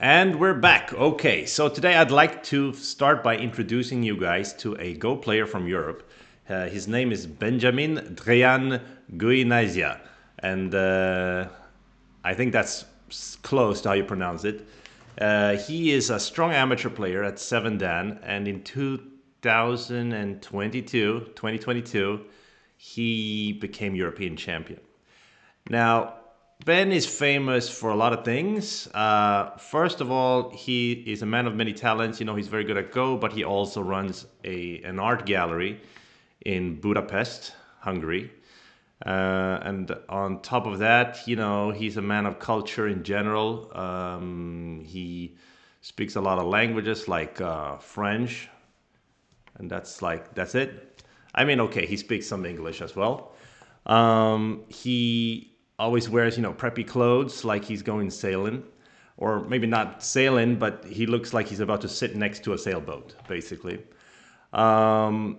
And we're back. Okay, so today I'd like to start by introducing you guys to a Go player from Europe. His name is Benjamin Dréan-Guénaïzia, and I think that's close to how you pronounce it. He is a strong amateur player at 7 Dan, and in 2022, he became European champion. Now, Ben is famous for a lot of things. First of all, he is a man of many talents. You know, he's very good at Go, but he also runs an art gallery in Budapest, Hungary. And on top of that, you know, he's a man of culture in general. He speaks a lot of languages like French, and that's it. I mean, okay, he speaks some English as well. He always wears, preppy clothes like he's going sailing, or maybe not sailing, but he looks like he's about to sit next to a sailboat, basically. And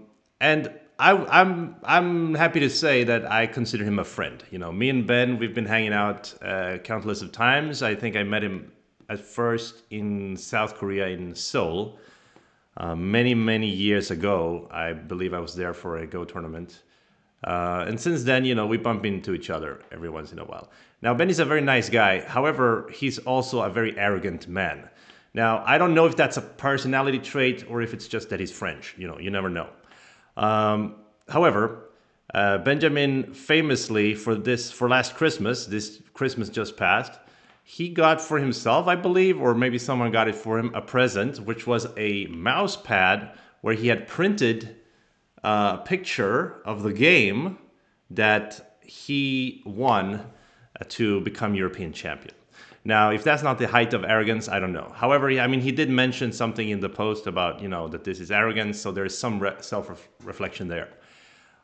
I'm happy to say that I consider him a friend. You know, me and Ben, we've been hanging out countless of times. I think I met him at first in South Korea in Seoul many years ago. I believe I was there for a Go tournament. And since then, we bump into each other every once in a while. Now, Ben is a very nice guy. However, he's also a very arrogant man. Now, I don't know if that's a personality trait or if it's just that he's French. You never know. However, Benjamin famously for last Christmas, this Christmas just passed, he got for himself, I believe, or maybe someone got it for him, a present, which was a mouse pad where he had printed a picture of the game that he won to become European champion. Now, if that's not the height of arrogance, I don't know. However, he did mention something in the post about, that this is arrogance, so there is some self-reflection there.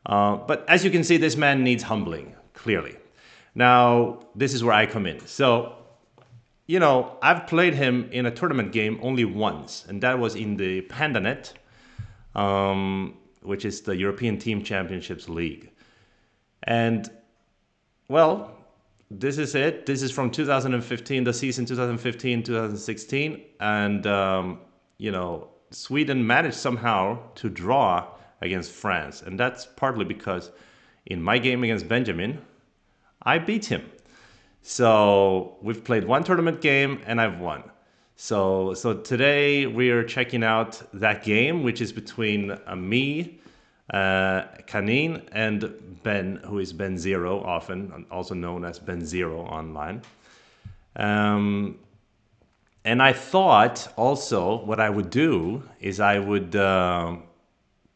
But as you can see, this man needs humbling, clearly. Now, this is where I come in. So, I've played him in a tournament game only once, and that was in the PandaNet, which is the European Team Championships League. And, well, this is it. This is from 2015, the season 2015-2016. And, Sweden managed somehow to draw against France. And that's partly because in my game against Benjamin, I beat him. So we've played one tournament game and I've won. So today we're checking out that game, which is between me, Kanin, and Ben, who is Ben0, often also known as Ben0 online. And I thought also what I would do is I would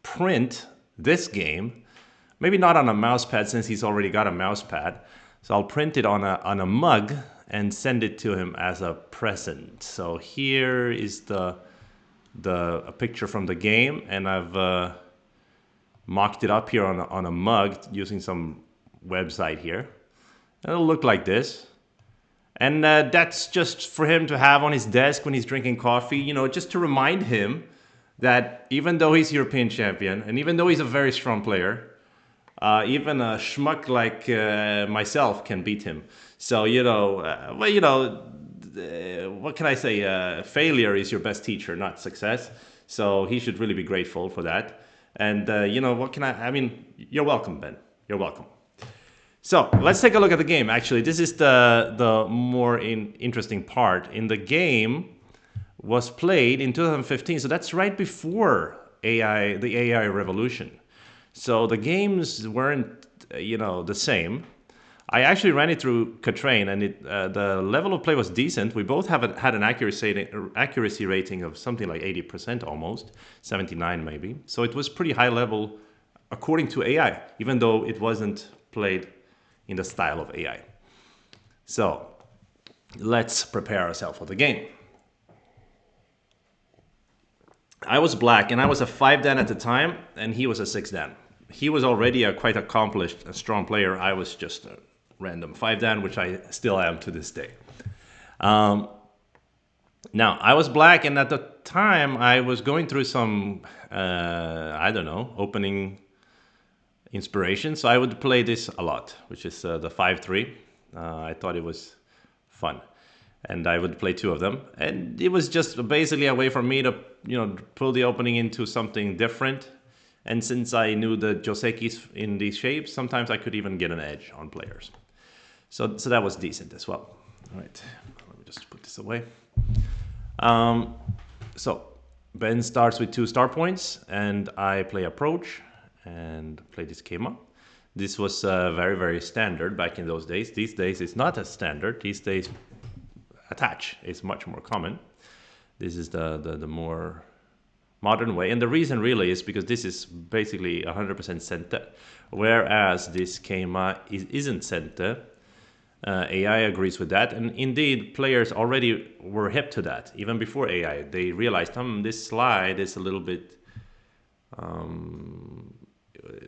print this game, maybe not on a mouse pad since he's already got a mouse pad. So I'll print it on a mug and send it to him as a present. So here is a picture from the game, and I've mocked it up here on a mug using some website here. It'll look like this. And that's just for him to have on his desk when he's drinking coffee, just to remind him that even though he's European champion, and even though he's a very strong player, even a schmuck like myself can beat him. So, what can I say? Failure is your best teacher, not success. So he should really be grateful for that. And, what can you're welcome, Ben. You're welcome. So let's take a look at the game. Actually, this is the more interesting part. In the game was played in 2015. So that's right before the AI revolution. So the games weren't, the same. I actually ran it through Katrain, and the level of play was decent. We both had an accuracy rating of something like 80% almost, 79 maybe. So it was pretty high level according to AI, even though it wasn't played in the style of AI. So let's prepare ourselves for the game. I was black, and I was a 5 Dan at the time, and he was a 6 Dan. He was already a quite accomplished, strong player. I was just a random 5 Dan, which I still am to this day. Now, I was black, and at the time, I was going through some, opening inspiration. So I would play this a lot, which is the 5-3. I thought it was fun. and I would play 2 of them. And it was just basically a way for me to, pull the opening into something different. And since I knew the josekis in these shapes, sometimes I could even get an edge on players. So that was decent as well. All right, let me just put this away. So Ben starts with 2 star points, and I play approach and play this Kema. This was very, very standard back in those days. These days it's not as standard. These days attach is much more common. This is the more modern way. And the reason really is because this is basically 100% sente, whereas this Kema isn't sente. AI agrees with that, and indeed players already were hip to that. Even before AI, they realized, this slide is a little bit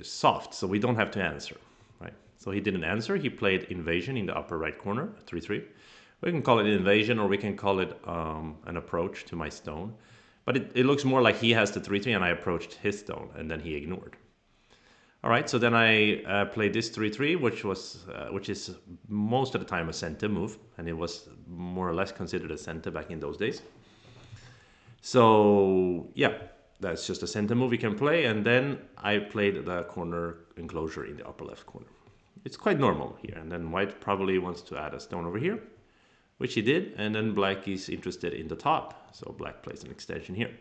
soft, so we don't have to answer, right? So he didn't answer. He played invasion in the upper right corner, 3-3. We can call it invasion, or we can call it an approach to my stone. But it looks more like he has the 3-3 and I approached his stone, and then he ignored. All right, so then I played this 3-3, which is most of the time a center move, and it was more or less considered a center back in those days. So yeah, that's just a center move you can play, and then I played the corner enclosure in the upper left corner. It's quite normal here, and then white probably wants to add a stone over here, which he did, and then black is interested in the top, so black plays an extension here.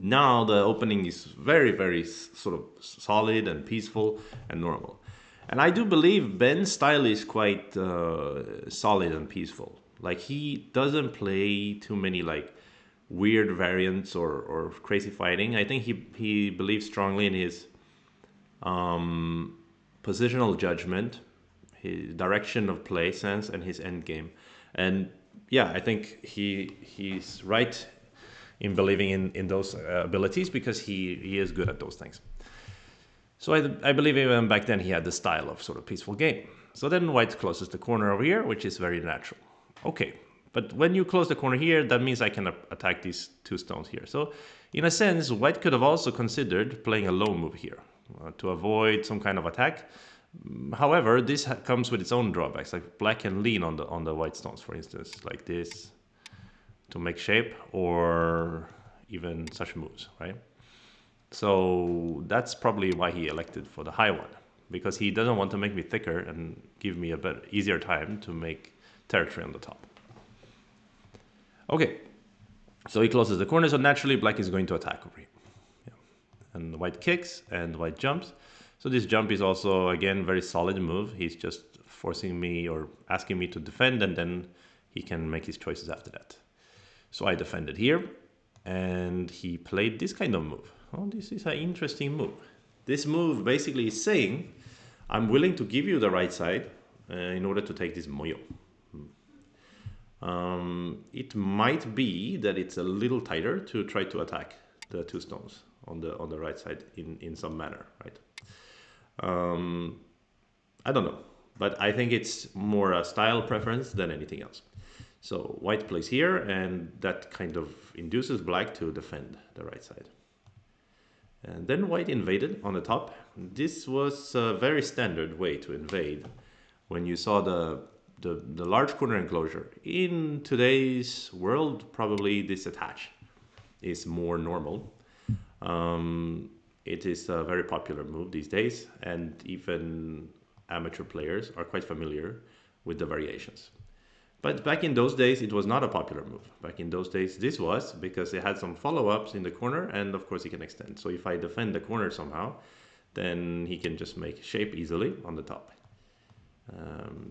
Now the opening is very, very sort of solid and peaceful and normal. And I do believe Ben's style is quite solid and peaceful. Like, he doesn't play too many like weird variants or crazy fighting. I think he believes strongly in his positional judgment, his direction of play sense, and his end game. And yeah, I think he's right in believing in those abilities, because he is good at those things. So I believe even back then he had the style of sort of peaceful game. So then white closes the corner over here, which is very natural. Okay, but when you close the corner here, that means I can attack these 2 stones here. So in a sense, white could have also considered playing a low move here to avoid some kind of attack. However, this comes with its own drawbacks. Like, black can lean on the white stones, for instance, like this, to make shape, or even such moves, right? So that's probably why he elected for the high one, because he doesn't want to make me thicker and give me a bit easier time to make territory on the top. Okay, so he closes the corner, so naturally black is going to attack over here. Yeah. And white kicks and white jumps. So this jump is also, again, very solid move. He's just forcing me or asking me to defend, and then he can make his choices after that. So I defended here, and he played this kind of move. Oh, this is an interesting move. This move basically is saying, I'm willing to give you the right side in order to take this moyo. It might be that it's a little tighter to try to attack the 2 stones on the right side in some manner, right? I don't know, but I think it's more a style preference than anything else. So white plays here, and that kind of induces black to defend the right side. And then white invaded on the top. This was a very standard way to invade when you saw the large corner enclosure. In today's world, probably this attach is more normal. It is a very popular move these days, and even amateur players are quite familiar with the variations. But back in those days, it was not a popular move. Back in those days, this was, because it had some follow-ups in the corner, and of course he can extend. So if I defend the corner somehow, then he can just make shape easily on the top.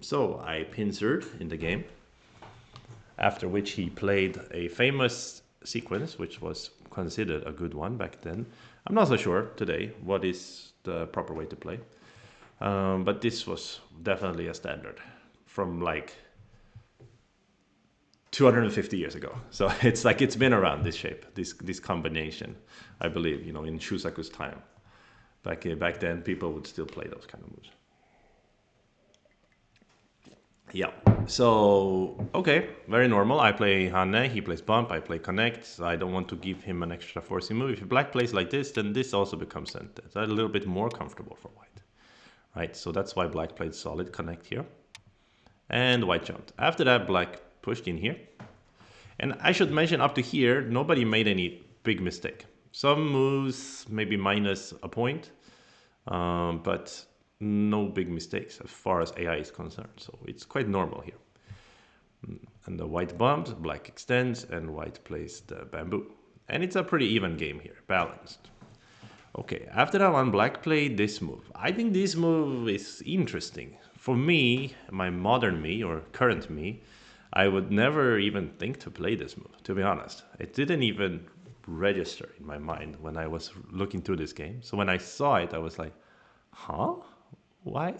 So I pincered in the game, after which he played a famous sequence, which was considered a good one back then. I'm not so sure today what is the proper way to play, but this was definitely a standard from like 250 years ago. So it's like it's been around, this shape, this combination, I believe, in Shusaku's time. Back then, people would still play those kind of moves. Yeah, so, okay, very normal. I play Hane, he plays bump, I play connect. So I don't want to give him an extra forcing move. If black plays like this, then this also becomes center. So a little bit more comfortable for white, right? So that's why black played solid connect here. And white jumped. After that, black pushed in here. And I should mention up to here, nobody made any big mistake. Some moves maybe minus a point, but no big mistakes as far as AI is concerned. So it's quite normal here. And the white bumps, black extends, and white plays the bamboo. And it's a pretty even game here, balanced. Okay, after that one, black played this move. I think this move is interesting. For me, my modern me, or current me, I would never even think to play this move, to be honest. It didn't even register in my mind when I was looking through this game. So when I saw it, I was like, huh? Why?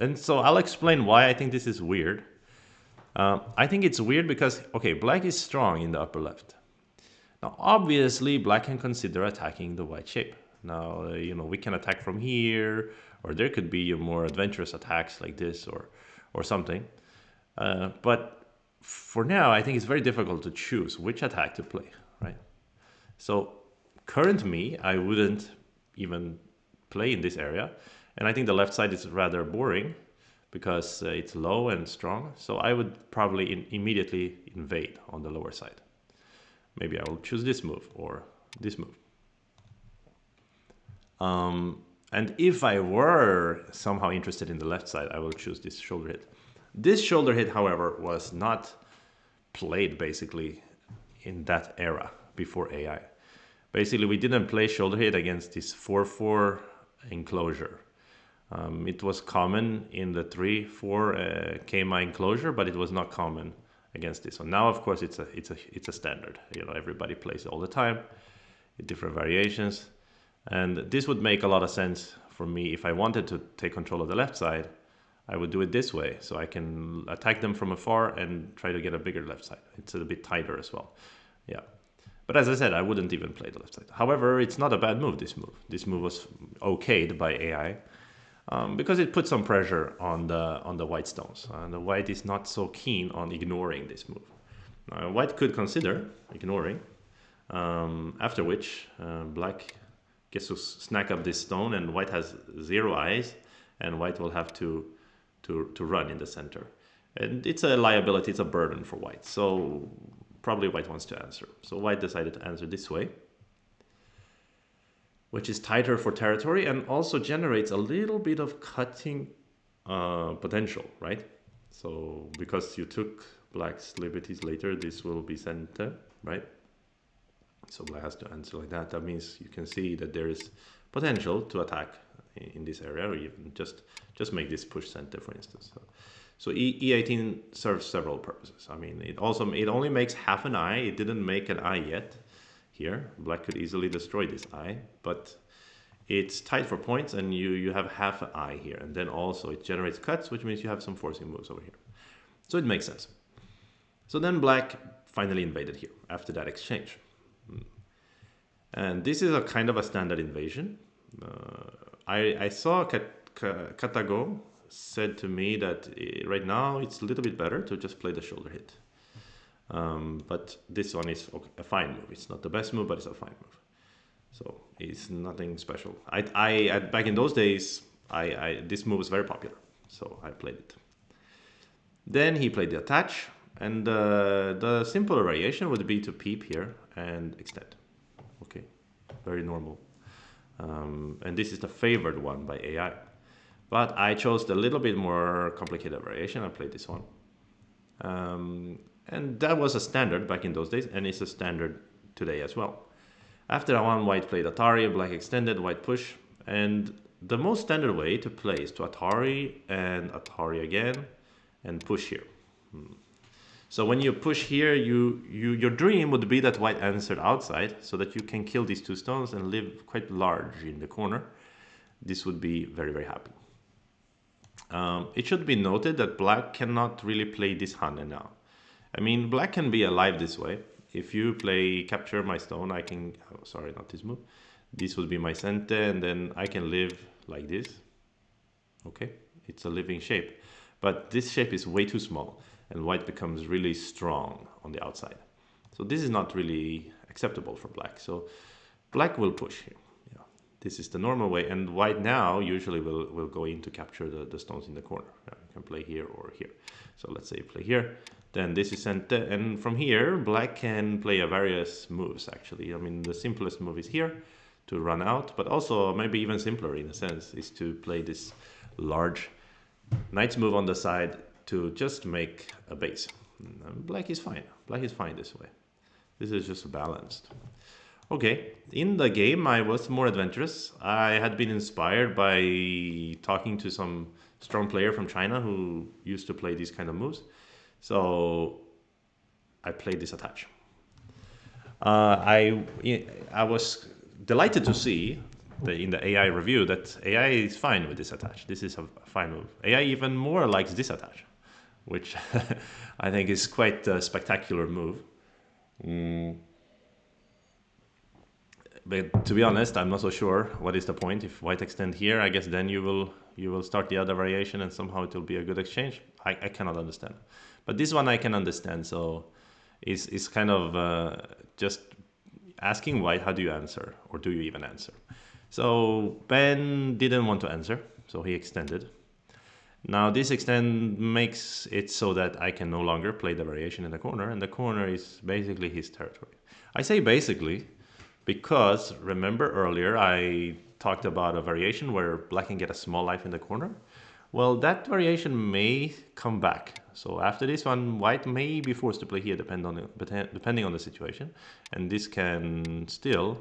And so I'll explain why I think this is weird. I think it's weird because, okay, black is strong in the upper left. Now, obviously, black can consider attacking the white shape. Now, we can attack from here, or there could be more adventurous attacks like this or something. But for now, I think it's very difficult to choose which attack to play, right? So current me, I wouldn't even play in this area. And I think the left side is rather boring because it's low and strong. So I would probably immediately invade on the lower side. Maybe I will choose this move or this move. And if I were somehow interested in the left side, I will choose this shoulder hit. This shoulder hit, however, was not played basically in that era before AI. Basically, we didn't play shoulder hit against this 4-4 enclosure. It was common in the 3-4 KMI enclosure, but it was not common against this. So now, of course, it's a standard. Everybody plays it all the time, in different variations, and this would make a lot of sense for me if I wanted to take control of the left side. I would do it this way, so I can attack them from afar and try to get a bigger left side. It's a bit tighter as well. Yeah. But as I said, I wouldn't even play the left side. However, it's not a bad move, this move. This move was okayed by AI because it put some pressure on the white stones. And the white is not so keen on ignoring this move. Now, white could consider ignoring, after which black gets to snack up this stone, and white has 0 eyes, and white will have to run in the center. And it's a liability, it's a burden for white. So probably white wants to answer. So white decided to answer this way, which is tighter for territory and also generates a little bit of cutting potential, right? So because you took black's liberties later, this will be center, right? So black has to answer like that. That means you can see that there is potential to attack in this area, or even just make this push center, for instance. So E18 serves several purposes. I mean, it only makes half an eye. It didn't make an eye yet. Here, black could easily destroy this eye, but it's tight for points, and you have half an eye here, and then also it generates cuts, which means you have some forcing moves over here. So it makes sense. So then black finally invaded here after that exchange. And this is a kind of a standard invasion. I saw Katago said to me that right now it's a little bit better to just play the shoulder hit. But this one is a fine move. It's not the best move, but it's a fine move. So it's nothing special. Back in those days, this move was very popular, so I played it. Then he played the attach, and the simpler variation would be to peep here and extend. Okay, very normal. And this is the favored one by AI. But I chose the little bit more complicated variation. I played this one. And that was a standard back in those days, and it's a standard today as well. After that one, white played Atari, black extended, white push. And the most standard way to play is to Atari and Atari again and push here. So when you push here, your dream would be that white answered outside so that you can kill these two stones and live quite large in the corner. This would be very, very happy. It should be noted that black cannot really play this hand now. I mean, black can be alive this way. If you play capture my stone, I can, oh, sorry, not this move. This would be my center, and then I can live like this. Okay, it's a living shape. But this shape is way too small, and white becomes really strong on the outside. So this is not really acceptable for black. So black will push here. Yeah. This is the normal way, and white now usually will go in to capture the stones in the corner. You can play here or here. So let's say you play here, Then this is sent, and from here, black can play a various moves, actually. I mean, the simplest move is here to run out, but also maybe even simpler in a sense is to play this large knight's move on the side to just make a base. Black is fine. Black is fine this way. This is just balanced. Okay, in the game I was more adventurous. I had been inspired by talking to some strong player from China who used to play these kind of moves. So I played this attach. I was delighted to see in the AI review that AI is fine with this attach. This is a fine move. AI even more likes this attach, which I think is quite a spectacular move. But to be honest, I'm not so sure what is the point. If white extend here, I guess then you will start the other variation and somehow it will be a good exchange. I cannot understand. But this one I can understand. So it's kind of just asking white, how do you answer? Or do you even answer? So Ben didn't want to answer, so he extended. Now this extend makes it so that I can no longer play the variation in the corner, and the corner is basically his territory. I say basically because remember earlier I talked about a variation where black can get a small life in the corner. Well, that variation may come back. So after this one, white may be forced to play here depending on the situation, and this can still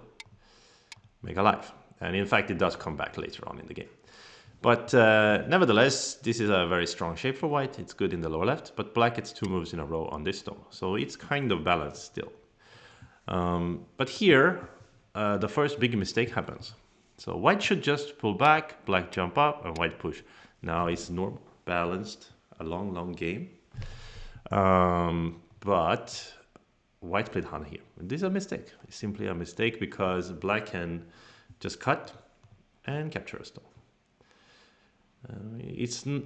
make a life. And in fact, it does come back later on in the game. But nevertheless, this is a very strong shape for white. It's good in the lower left, but black gets 2 moves in a row on this stone. So it's kind of balanced still. But here, the first big mistake happens. So white should just pull back, black jump up, and white push. Now it's normal, balanced, a long game. But white played Hana here. And this is a mistake. It's simply a mistake because black can just cut and capture a stone.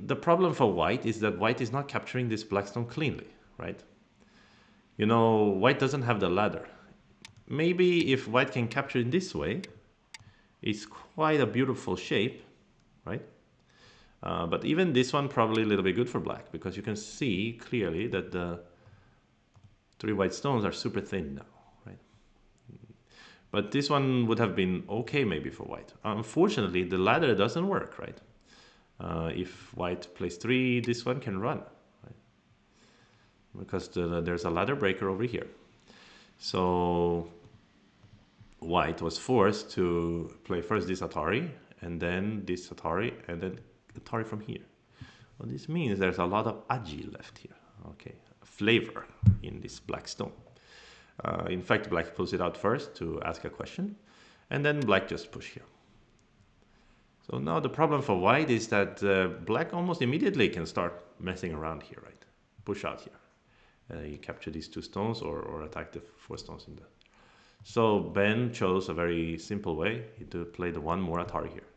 The problem for white is that white is not capturing this black stone cleanly, right? You know, white doesn't have the ladder. Maybe if white can capture it this way, it's quite a beautiful shape, right? But even this one probably a little bit good for black because you can see clearly that the 3 white stones are super thin now, right? But this one would have been okay maybe for white. Unfortunately, the ladder doesn't work, right? If white plays 3, this one can run, right? Because there's a ladder breaker over here. So white was forced to play first this Atari, and then this Atari, and then Atari from here. Well, this means there's a lot of aji left here, okay? Flavor in this black stone. In fact, black pulls it out first to ask a question, and then black just push here. So now the problem for white is that black almost immediately can start messing around here, right? Push out here. You capture these 2 stones or attack the 4 stones in there. So Ben chose a very simple way to play the 1 more Atari here.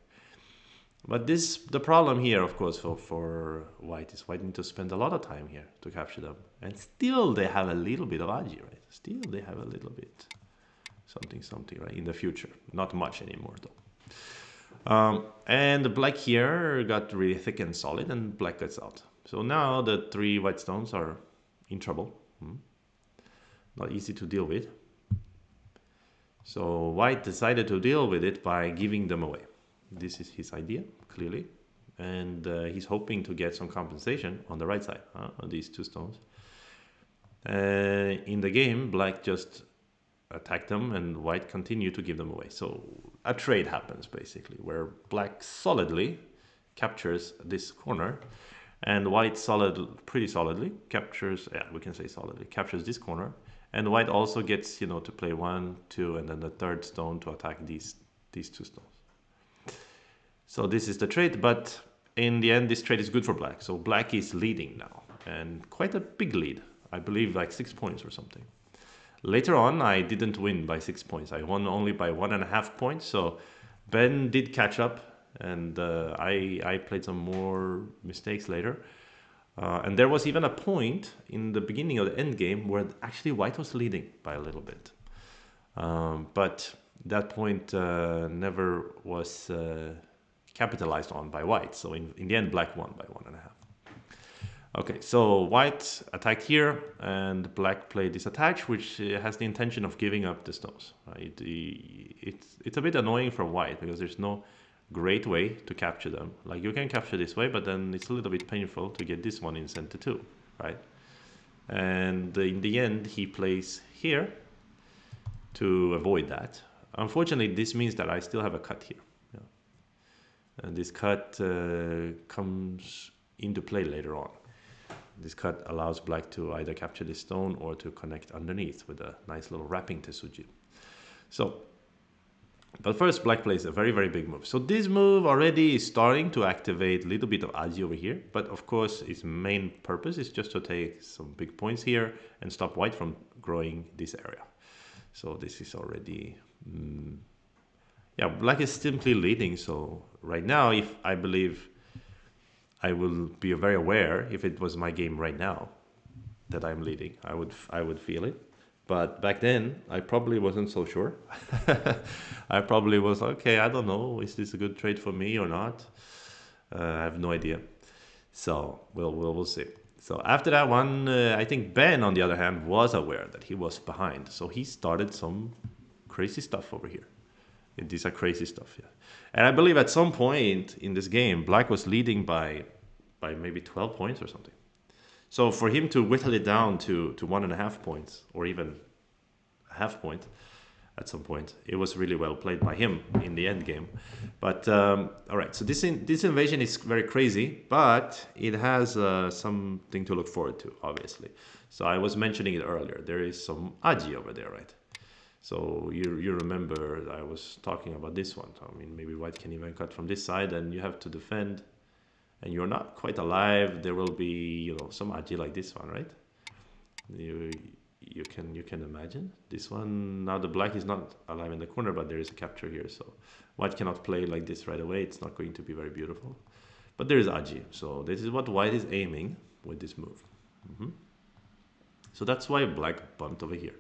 But the problem here, of course, for white is white need to spend a lot of time here to capture them. And still they have a little bit of aji, right? Still they have a little bit something, right? In the future. Not much anymore, though. And the black here got really thick and solid, and black gets out. So now the 3 white stones are in trouble. Not easy to deal with. So white decided to deal with it by giving them away. This is his idea, clearly. And he's hoping to get some compensation on the right side, on these 2 stones. In the game, black just attacked them and white continued to give them away. So a trade happens, basically, where black solidly captures this corner and white pretty solidly captures, we can say solidly, captures this corner. And white also gets, to play 1, 2, and then the 3rd stone to attack these 2 stones. So this is the trade, but in the end, this trade is good for black. So black is leading now, and quite a big lead. I believe like 6 points or something. Later on, I didn't win by 6 points. I won only by 1.5 points. So Ben did catch up, and I played some more mistakes later. And there was even a point in the beginning of the end game where actually white was leading by a little bit. But that point never was capitalized on by white. So in the end, black won by 1.5. Okay, so white attacked here, and black played this attack, which has the intention of giving up the stones. Right? It's a bit annoying for white because there's no great way to capture them. Like you can capture this way, but then it's a little bit painful to get this one in center too, right? And in the end, he plays here to avoid that. Unfortunately, this means that I still have a cut here. Yeah. And this cut comes into play later on. This cut allows black to either capture this stone or to connect underneath with a nice little wrapping Tesuji. So, but first black plays a very, very big move. So this move already is starting to activate a little bit of aji over here. But of course, its main purpose is just to take some big points here and stop white from growing this area. So this is already... yeah, black is simply leading. So right now, if I believe... I will be very aware if it was my game right now that I'm leading. I would feel it. But back then, I probably wasn't so sure. I probably was, okay, I don't know. Is this a good trade for me or not? I have no idea. So we'll see. So after that one, I think Ben, on the other hand, was aware that he was behind. So he started some crazy stuff over here. These are crazy stuff, yeah. And I believe at some point in this game, black was leading by maybe 12 points or something. So for him to whittle it down to 1.5 points, or even a half point at some point, it was really well played by him in the end game. But all right, so this invasion is very crazy, but it has something to look forward to, obviously. So I was mentioning it earlier. There is some aji over there, right? So you remember I was talking about this one. I mean, maybe white can even cut from this side, and you have to defend, and you're not quite alive. There will be, some aji like this one, right? You can imagine this one. Now the black is not alive in the corner, but there is a capture here. So white cannot play like this right away. It's not going to be very beautiful. But there is aji. So this is what white is aiming with this move. So that's why black bumped over here.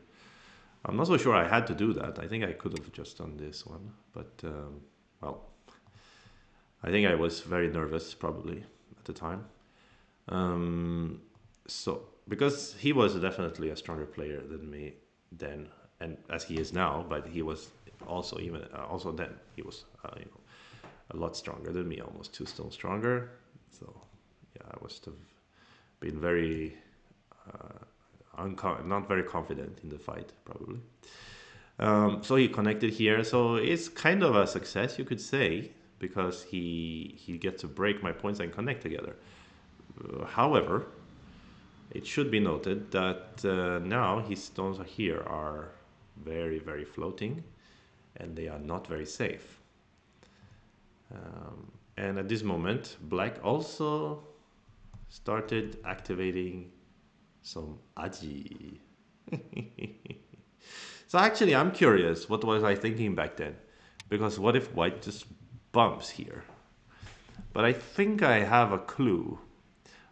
I'm not so sure I had to do that. I think I could have just done this one. But, well, I think I was very nervous probably at the time. So, because he was definitely a stronger player than me then, and as he is now, but he was also then he was a lot stronger than me, almost 2 stones stronger. So yeah, I must have been very not very confident in the fight probably. So he connected here, so it's kind of a success, you could say, because he gets to break my points and connect together. However, it should be noted that now his stones here are very, very floating, and they are not very safe. And at this moment, black also started activating some aji. So actually, I'm curious, what was I thinking back then? Because what if white just bumps here? But I think I have a clue.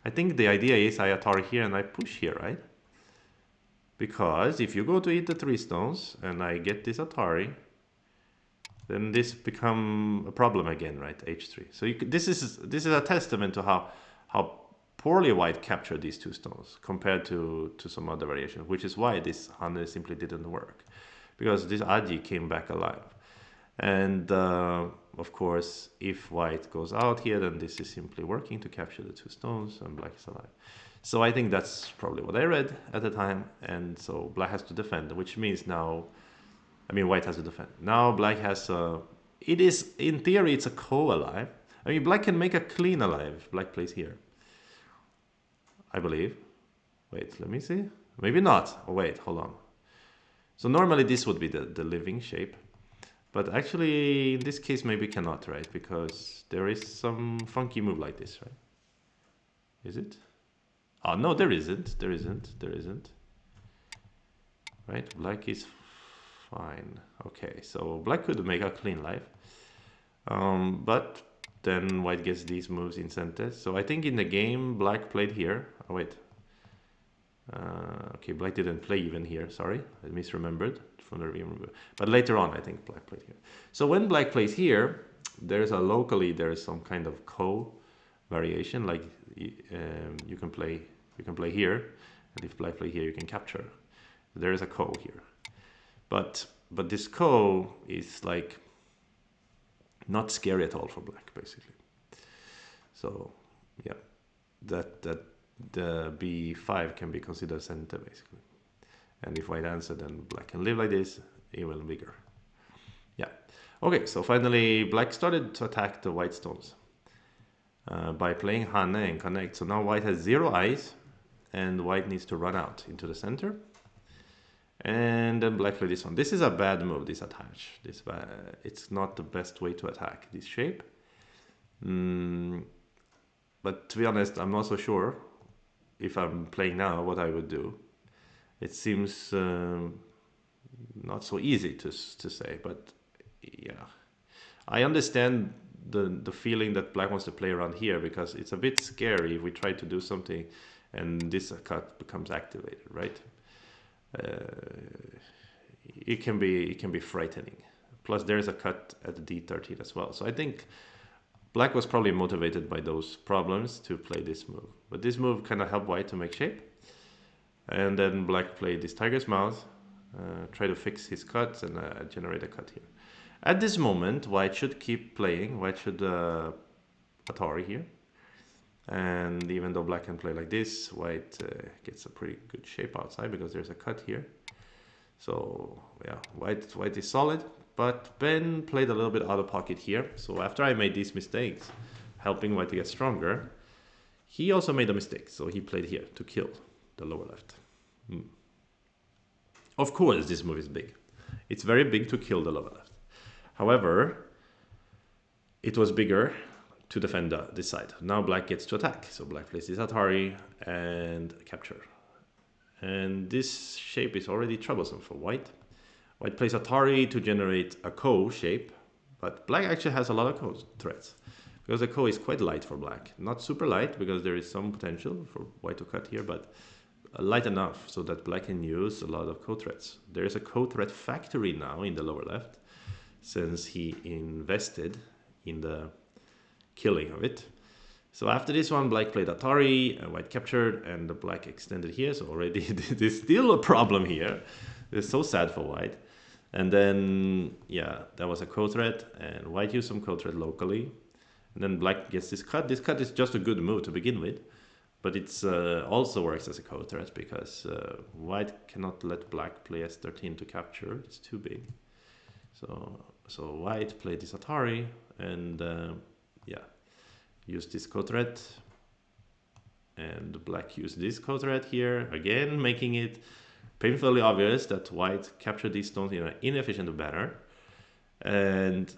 I think the idea is I atari here and I push here, right? Because if you go to eat the 3 stones and I get this atari, then this become a problem again, right? H3. So this is a testament to how poorly white captured these 2 stones compared to some other variation, which is why this Hane simply didn't work, because this aji came back alive. And of course, if white goes out here, then this is simply working to capture the 2 stones, and black is alive. So I think that's probably what I read at the time, and so black has to defend, which means now, I mean, white has to defend. Now black has it is, in theory, it's a co-alive. I mean, black can make a clean alive. Black plays here, I believe. Wait, let me see. Maybe not. Oh, wait, hold on. So normally this would be the living shape. But actually, in this case, maybe cannot, right? Because there is some funky move like this, right? Is it? Oh, no, there isn't. There isn't. Right? Black is fine. Okay, so black could make a clean life. But then white gets these moves in center. So I think in the game, black played here. Oh, wait. Okay, black didn't play even here. Sorry, I misremembered from the review. But later on, I think black played here. So when black plays here, there's some kind of variation, like you can play here, and if black play here, you can capture. There is a ko here, but this ko is like not scary at all for black, basically. So yeah, that the b5 can be considered center, basically. And if white answer, then black can live like this, even bigger. Yeah. Okay, so finally black started to attack the white stones by playing Hane and connect. So now white has 0 eyes, and white needs to run out into the center. And then black play this one. This is a bad move, this attach. It's not the best way to attack this shape. But to be honest, I'm not so sure if I'm playing now what I would do. It seems not so easy to say, but yeah. I understand the feeling that black wants to play around here, because it's a bit scary if we try to do something and this cut becomes activated, right? It can be frightening. Plus there's a cut at the d13 as well. So I think black was probably motivated by those problems to play this move. But this move kind of helped white to make shape. And then black played this tiger's mouth, try to fix his cut and generate a cut here. At this moment, white should keep playing. White should Atari here. And even though black can play like this, white gets a pretty good shape outside because there's a cut here. So yeah, white is solid, but Ben played a little bit out of pocket here. So after I made these mistakes, helping white to get stronger, he also made a mistake. So he played here to kill the lower left. Of course, this move is big. It's very big to kill the lower left. However, it was bigger to defend this side. Now black gets to attack. So black plays this Atari and capture. And this shape is already troublesome for white. White plays Atari to generate a ko shape, but black actually has a lot of ko threats, because the ko is quite light for black. Not super light, because there is some potential for white to cut here, but light enough so that black can use a lot of ko threats. There is a ko threat factory now in the lower left, since he invested in the killing of it. So after this one, black played Atari, and white captured, and the black extended here. So already there's still a problem here. It's so sad for white. And then, yeah, that was a ko threat, and white used some ko threat locally. And then black gets this cut. This cut is just a good move to begin with, but it's also works as a ko threat, because white cannot let black play s13 to capture. It's too big. So white played this Atari, and yeah, used this ko threat, and black used this ko threat here, again making it painfully obvious that white captured these stones in an inefficient manner. And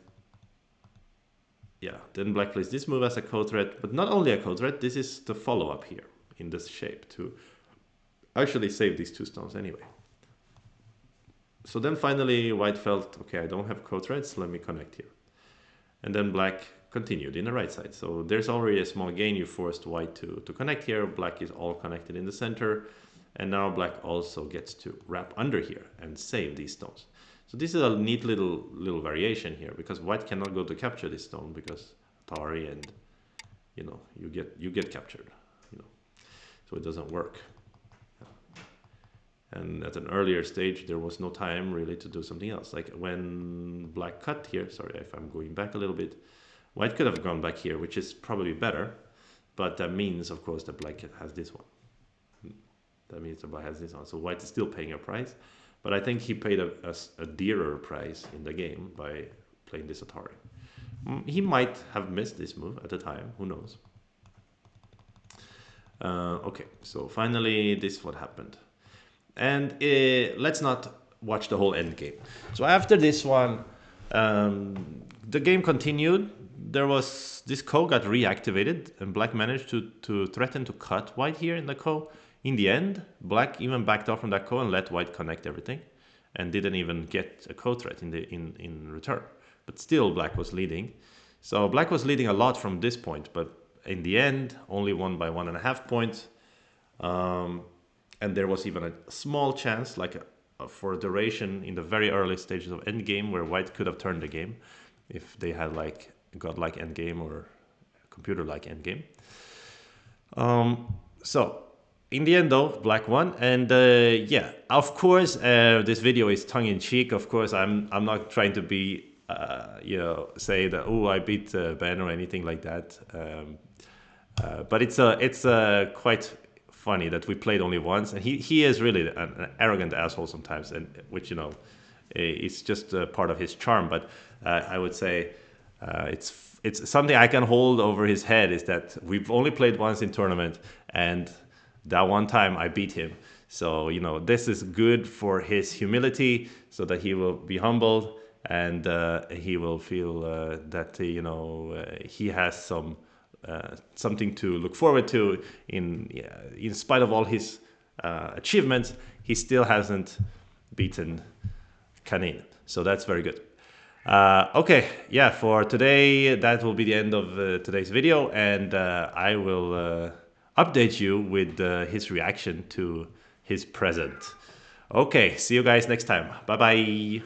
yeah, then black plays this move as a ko threat, but not only a ko threat, this is the follow-up here in this shape to actually save these 2 stones anyway. So then finally white felt, okay, I don't have ko threats, let me connect here. And then black continued in the right side. So there's already a small gain. You forced white to connect here. Black is all connected in the center. And now black also gets to wrap under here and save these stones. So this is a neat little variation here, because white cannot go to capture this stone because Atari, and you get captured, so it doesn't work. And at an earlier stage, there was no time really to do something else. Like when black cut here, sorry if I'm going back a little bit, white could have gone back here, which is probably better, but that means, of course, that black has this one. That means that black has this one. So white is still paying a price, but I think he paid a dearer price in the game by playing this Atari. He might have missed this move at the time, who knows. Okay, so finally this is what happened. And let's not watch the whole end game. So after this one, the game continued. There was this ko got reactivated, and black managed to threaten to cut white here in the ko. In the end, black even backed off from that ko and let white connect everything, and didn't even get a ko threat in return. But still, black was leading. So black was leading a lot from this point, but in the end, only won by 1.5 points. And there was even a small chance, like for duration in the very early stages of endgame, where white could have turned the game if they had like godlike endgame or computer-like endgame. So in the end, though, black won, and yeah, of course, this video is tongue-in-cheek. Of course, I'm not trying to be, you know, say that I beat Ben or anything like that. But it's quite funny that we played only once, and he is really an arrogant asshole sometimes, and which, you know, it's just part of his charm. But I would say it's something I can hold over his head, is that we've only played once in tournament, and that one time I beat him. So, you know, this is good for his humility, so that he will be humbled, and he will feel that, you know, he has something to look forward to. In spite of all his achievements, he still hasn't beaten Kanin. So that's very good. Okay, yeah, for today, that will be the end of today's video, and I will update you with his reaction to his present. Okay, see you guys next time. Bye-bye.